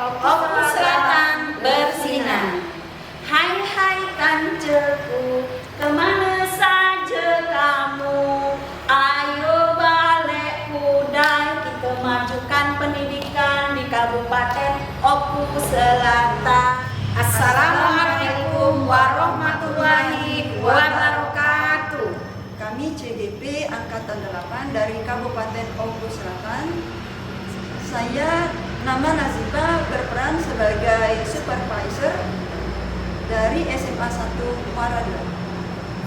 Oku Selatan bersinar. Hai hai kanceku, kemana saja kamu? Ayo balik kudai, kita majukan pendidikan di Kabupaten Oku Selatan. Assalamualaikum warahmatullahi wabarakatuh. Kami CDP Angkatan 8 dari Kabupaten Oku Selatan. Saya nama Naziba berperan sebagai supervisor dari SMA 1 Muara II.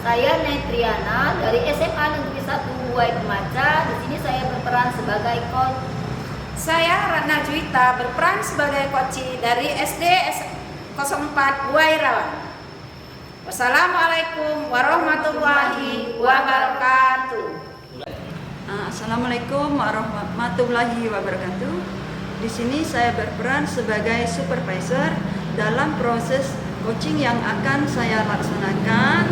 Saya Netriana dari SMA Negeri 1 Buai Pemaca. Di sini saya berperan sebagai coach. Saya Ratna Juwita berperan sebagai coach dari SD 04 Buai Rawa. Wassalamualaikum warahmatullahi wabarakatuh. Assalamualaikum warahmatullahi wabarakatuh. Di sini saya berperan sebagai supervisor dalam proses coaching yang akan saya laksanakan.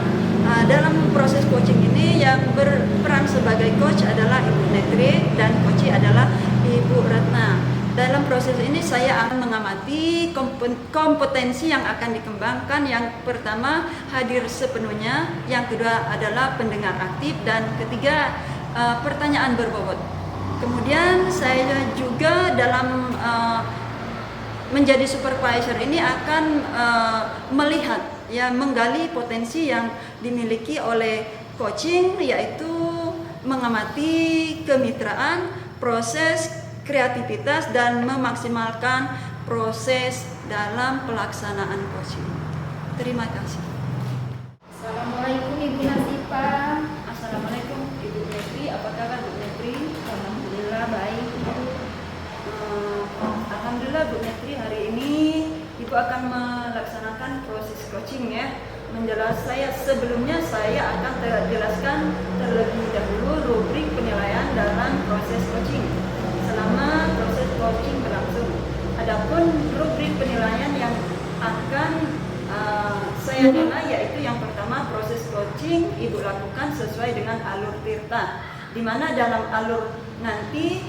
Dalam proses coaching ini yang berperan sebagai coach adalah Ibu Netri dan coach adalah Ibu Ratna. Dalam proses ini saya akan mengamati kompetensi yang akan dikembangkan. Yang pertama, hadir sepenuhnya. Yang kedua adalah pendengar aktif. Dan ketiga, pertanyaan berbobot. Kemudian saya juga dalam menjadi supervisor ini akan melihat, menggali potensi yang dimiliki oleh coaching, yaitu mengamati kemitraan, proses kreativitas, dan memaksimalkan proses dalam pelaksanaan coaching. Terima kasih. Assalamualaikum Ibu Nasipa. Assalamualaikum Ibu Netri, apa kabar Bu Netri? Alhamdulillah baik. Alhamdulillah Bu Netri, hari ini Ibu akan melaksanakan proses coaching ya. Sebelumnya saya akan jelaskan terlebih dahulu rubrik penilaian dalam proses coaching selama proses coaching berlangsung. Adapun rubrik penilaian yang akan saya nilai yaitu yang pertama, proses coaching Ibu lakukan sesuai dengan alur Tirta, di mana dalam alur nanti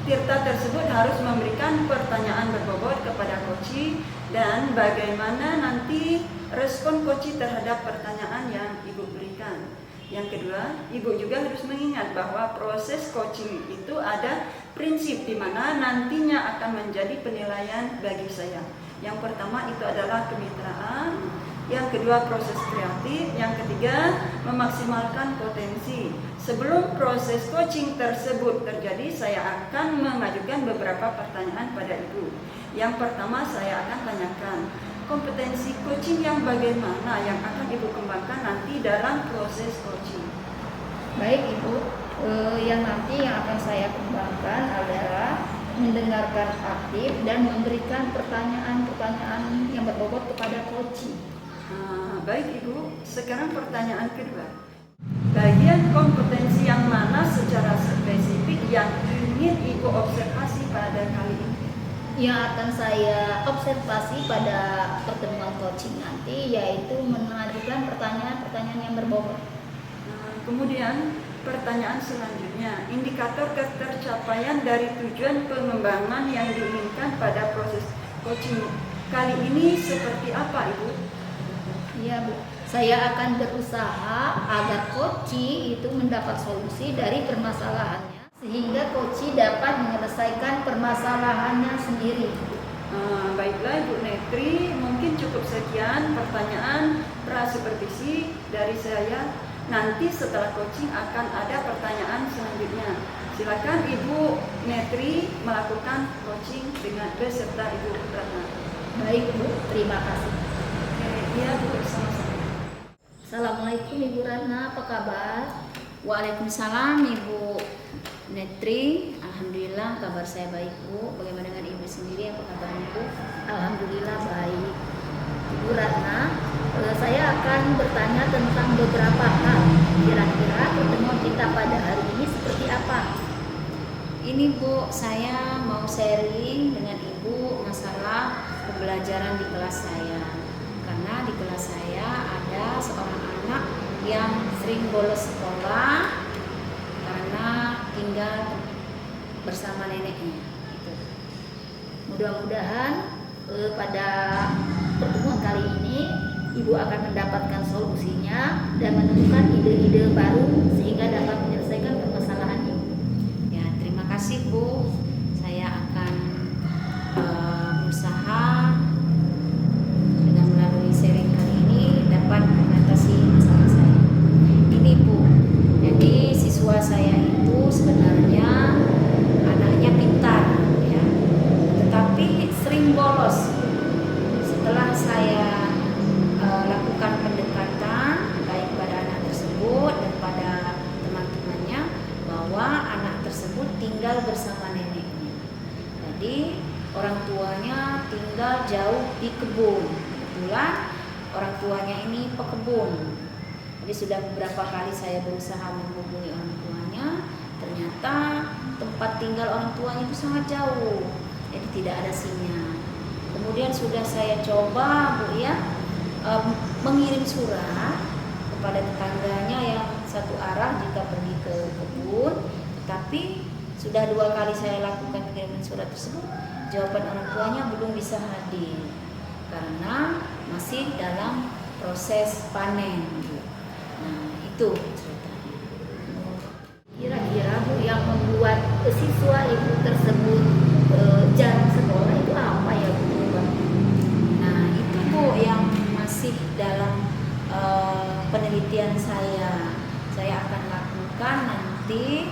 Tirta tersebut harus memberikan pertanyaan berbobot kepada coach dan bagaimana nanti respon coach terhadap pertanyaan yang Ibu berikan. Yang kedua, Ibu juga harus mengingat bahwa proses coaching itu ada prinsip di mana nantinya akan menjadi penilaian bagi saya. Yang pertama itu adalah kemitraan, yang kedua proses kreatif, yang ketiga memaksimalkan potensi. Sebelum proses coaching tersebut terjadi, saya akan mengajukan beberapa pertanyaan pada Ibu. Yang pertama saya akan tanyakan, kompetensi coaching yang bagaimana yang akan Ibu kembangkan nanti dalam proses coaching? Baik Ibu, yang akan saya kembangkan adalah mendengarkan aktif dan memberikan pertanyaan-pertanyaan yang berbobot kepada coach. Baik Ibu, sekarang pertanyaan kedua. Bagian kompetensi yang mana secara spesifik yang ingin Ibu observasi pada kali ini? Yang akan saya observasi pada pertemuan coaching nanti yaitu mengajukan pertanyaan-pertanyaan yang berbobot. Kemudian pertanyaan selanjutnya, indikator ketercapaian dari tujuan pengembangan yang diinginkan pada proses coaching kali ini seperti apa Ibu? Iya Bu, saya akan berusaha agar coach itu mendapat solusi dari permasalahannya sehingga coach dapat menyelesaikan permasalahannya sendiri. Baiklah Ibu Netri, mungkin cukup sekian pertanyaan pra-supervisi dari saya. Nanti setelah coaching akan ada pertanyaan selanjutnya. Silakan Ibu Netri melakukan coaching dengan beserta Ibu Ratna. Baik Bu, terima kasih. Iya Bu, sama-sama. Assalamualaikum Ibu Ratna, apa kabar? Waalaikumsalam Ibu Netri. Alhamdulillah kabar saya baik Bu. Bagaimana dengan Ibu sendiri, apa kabar Ibu? Alhamdulillah baik. Ibu Ratna, saya akan bertanya tentang beberapa hal. Kira-kira pertemuan kita pada hari ini seperti apa? Ini Bu, saya mau sharing dengan Ibu masalah pembelajaran di kelas saya. Karena di kelas saya ada seorang anak yang sering bolos sekolah karena tinggal bersama neneknya. Itu. Mudah-mudahan pada pertemuan kali ini Ibu akan mendapatkan solusinya dan menemukan ide-ide baru sehingga dapat menyelesaikan permasalahan Ibu. Ya, terima kasih Bu. Saya akan berusaha dengan melalui sharing kali ini dapat mengatasi masalah saya. Ini Bu, jadi siswa saya itu sebenarnya anaknya pintar ya, tetapi sering bolos. Setelah saya lakukan pendekatan baik pada anak tersebut dan pada teman-temannya bahwa anak tersebut tinggal bersama neneknya. Jadi orang tuanya tinggal jauh di kebun. Kebetulan orang tuanya ini pekebun. Jadi sudah beberapa kali saya berusaha menghubungi orang tuanya, ternyata tempat tinggal orang tuanya itu sangat jauh. Jadi tidak ada sinyal. Kemudian sudah saya coba Bu ya, mengirim surat kepada tetangganya yang satu arah jika pergi ke kebun, tapi sudah 2 kali saya lakukan pengiriman surat tersebut, jawaban orang tuanya belum bisa hadir karena masih dalam proses panen. Nah itu ceritanya. Kira-kira Bu yang membuat siswa Ibu tersebut jarang sekolah itu apa ya Bu? Nah itu Bu yang masih dalam penelitian saya. Saya akan lakukan nanti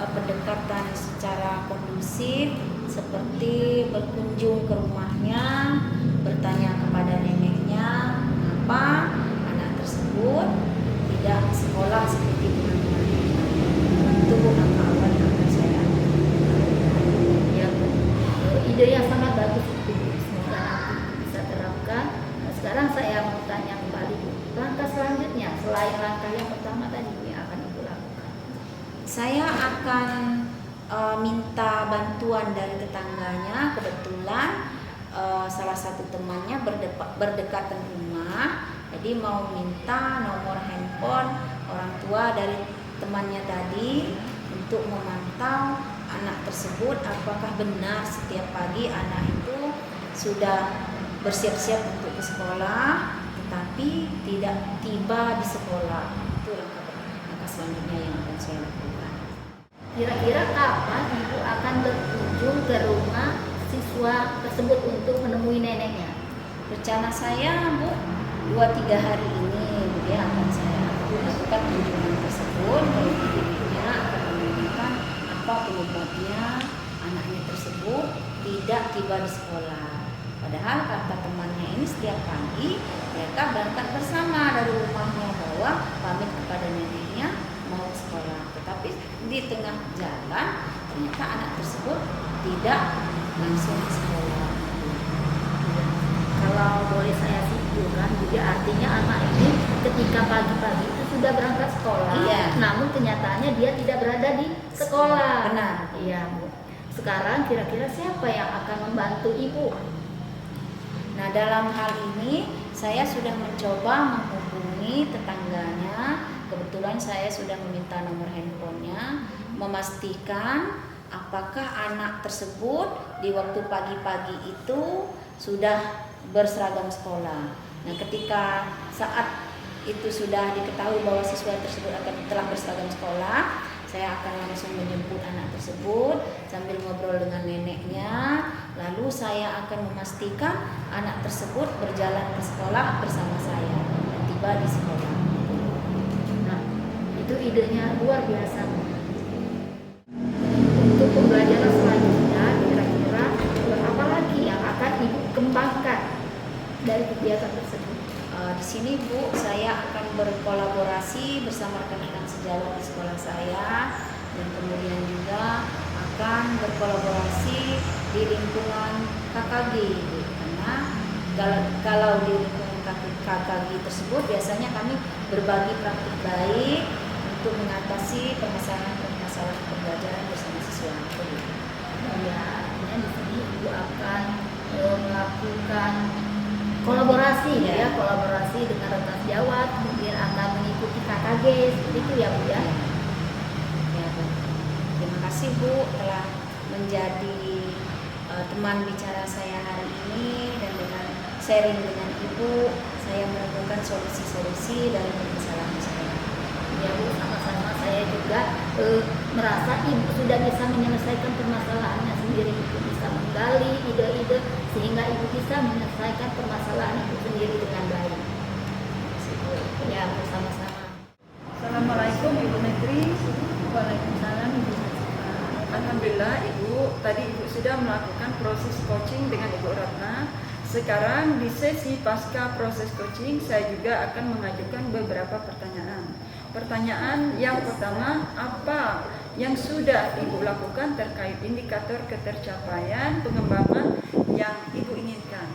pendekatan secara kondusif seperti berkunjung ke rumahnya, bertanya kepada neneknya apa anak tersebut tidak sekolah seperti teman-teman. Itu langkah awal yang akan saya lakukan. Ya Bu, ide yang sangat bagus itu Bu. Semoga nanti bisa terapkan. Nah, sekarang saya mau tanya kembali Bu, langkah selanjutnya selain langkah yang pertama tadi Bu yang akan Ibu lakukan. Saya akan minta bantuan dari tetangganya. Kebetulan salah satu temannya berdekatan rumah, jadi mau minta nomor handphone orang tua dari temannya tadi untuk memantau anak tersebut apakah benar setiap pagi anak itu sudah bersiap-siap untuk ke sekolah tetapi tidak tiba di sekolah. Itu langkah selanjutnya yang akan saya lakukan. Kira-kira kapan Ibu akan berkunjung ke rumah siswa tersebut untuk menemui neneknya? Rencana saya Bu 2-3 hari ini ya akan saya lakukan kunjungan tersebut. Kalau neneknya akan menanyakan apa penyebabnya anaknya tersebut tidak tiba di sekolah. Padahal kata temannya ini setiap pagi mereka berangkat bersama dari rumahnya bahwa pamit kepada neneknya mau ke sekolah. Tetapi di tengah jalan ternyata anak tersebut tidak langsung ke sekolah. Kalau boleh saya simpulkan, jadi artinya anak ini ketika pagi-pagi itu sudah berangkat sekolah, Iya. namun kenyataannya dia tidak berada di sekolah. Benar. Iya Bu. Sekarang kira-kira siapa yang akan membantu Ibu? Nah dalam hal ini saya sudah mencoba menghubungi tetangganya. Kebetulan saya sudah meminta nomor handphonenya, memastikan apakah anak tersebut di waktu pagi-pagi itu sudah berseragam sekolah. Nah ketika saat itu sudah diketahui bahwa siswa tersebut telah berseragam sekolah, saya akan langsung menjemput anak tersebut sambil ngobrol dengan neneknya. Lalu saya akan memastikan anak tersebut berjalan ke sekolah bersama saya dan tiba di sekolah. Nah, itu idenya luar biasa. Untuk pembelajaran selanjutnya, kira-kira apa lagi yang akan Ibu kembangkan dari kegiatan tersebut? Di sini Bu, saya akan berkolaborasi bersama rekan-rekan sejawat di sekolah saya dan kemudian juga akan berkolaborasi di lingkungan KKG Bu. Karena kalau di lingkungan KKG tersebut biasanya kami berbagi praktik baik untuk mengatasi permasalahan pembelajaran bersama siswa. Ya, artinya di sini Ibu akan melakukan kolaborasi ya, kolaborasi dengan rekan sejawat, kemudian akan mengikuti KKG seperti itu ya Bu ya. Ya Bu. Terima kasih Bu telah menjadi teman bicara saya hari ini dan dengan sharing dengan Ibu, saya menemukan solusi-solusi dari permasalahan saya. Ya Bu, sama-sama. Saya juga merasa Ibu sudah bisa menyelesaikan permasalahannya sendiri. Ibu bisa menggali ide-ide sehingga Ibu bisa menyelesaikan permasalahan Ibu sendiri dengan baik. Ya Bu, sama-sama. Assalamualaikum Ibu Menteri. Waalaikumsalam Ibu Nasifah. Alhamdulillah Ibu, tadi Ibu sudah melakukan proses coaching dengan Ibu Ratna. Sekarang di sesi pasca proses coaching saya juga akan mengajukan beberapa pertanyaan. Pertanyaan yang pertama, apa yang sudah Ibu lakukan terkait indikator ketercapaian pengembangan yang Ibu inginkan?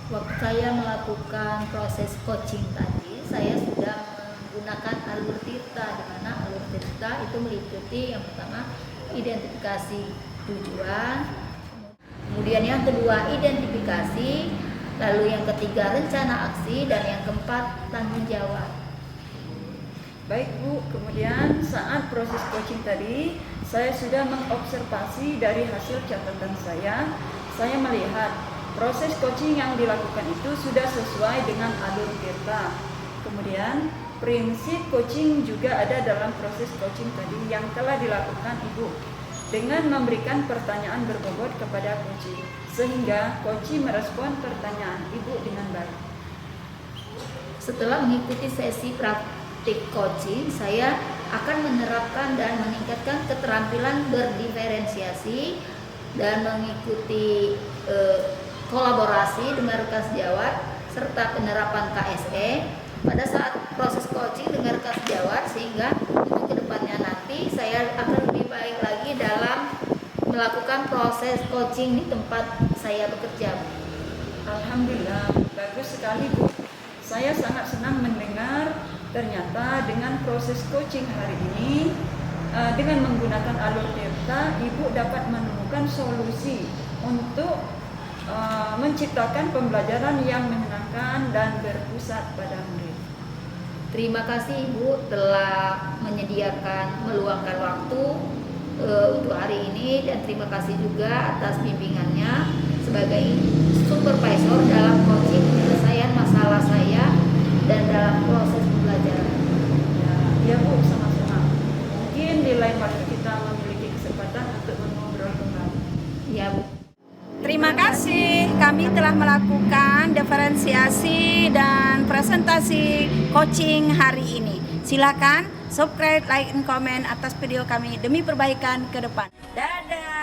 Waktu saya melakukan proses coaching tadi, saya sudah menggunakan alur Tirta, di mana alur Tirta itu meliputi yang pertama identifikasi tujuan, kemudian yang kedua identifikasi, lalu yang ketiga rencana aksi, dan yang keempat tanggung jawab. Baik Bu, kemudian saat proses coaching tadi, saya sudah mengobservasi dari hasil catatan saya melihat proses coaching yang dilakukan itu sudah sesuai dengan alur Tirta. Kemudian prinsip coaching juga ada dalam proses coaching tadi yang telah dilakukan Ibu dengan memberikan pertanyaan berbobot kepada coaching, sehingga coaching merespon pertanyaan Ibu dengan baik. Setelah mengikuti sesi praktik coaching, saya akan menerapkan dan meningkatkan keterampilan berdiferensiasi dan mengikuti kolaborasi dengan rekan sejawat serta penerapan KSE pada saat proses coaching dengan rekan sejawat, sehingga untuk kedepannya nanti saya akan lebih baik lagi dalam melakukan proses coaching di tempat saya bekerja. Alhamdulillah, bagus sekali Bu. Saya sangat senang mendengar ternyata dengan proses coaching hari ini, dengan menggunakan alur Tirta, Ibu dapat menemukan solusi untuk menciptakan pembelajaran yang menyenangkan dan berpusat pada murid. Terima kasih Ibu telah meluangkan waktu untuk hari ini, dan terima kasih juga atas bimbingannya sebagai supervisor dalam coaching penyelesaian masalah saya dan dalam proses pembelajaran. Ya Bu, sama-sama. Mungkin di lain waktu kita memiliki kesempatan untuk mengobrol kembali. Ya Bu. Terima kasih, kami telah melakukan diferensiasi dan presentasi coaching hari ini. Silakan subscribe, like, dan komen atas video kami demi perbaikan ke depan. Dadah.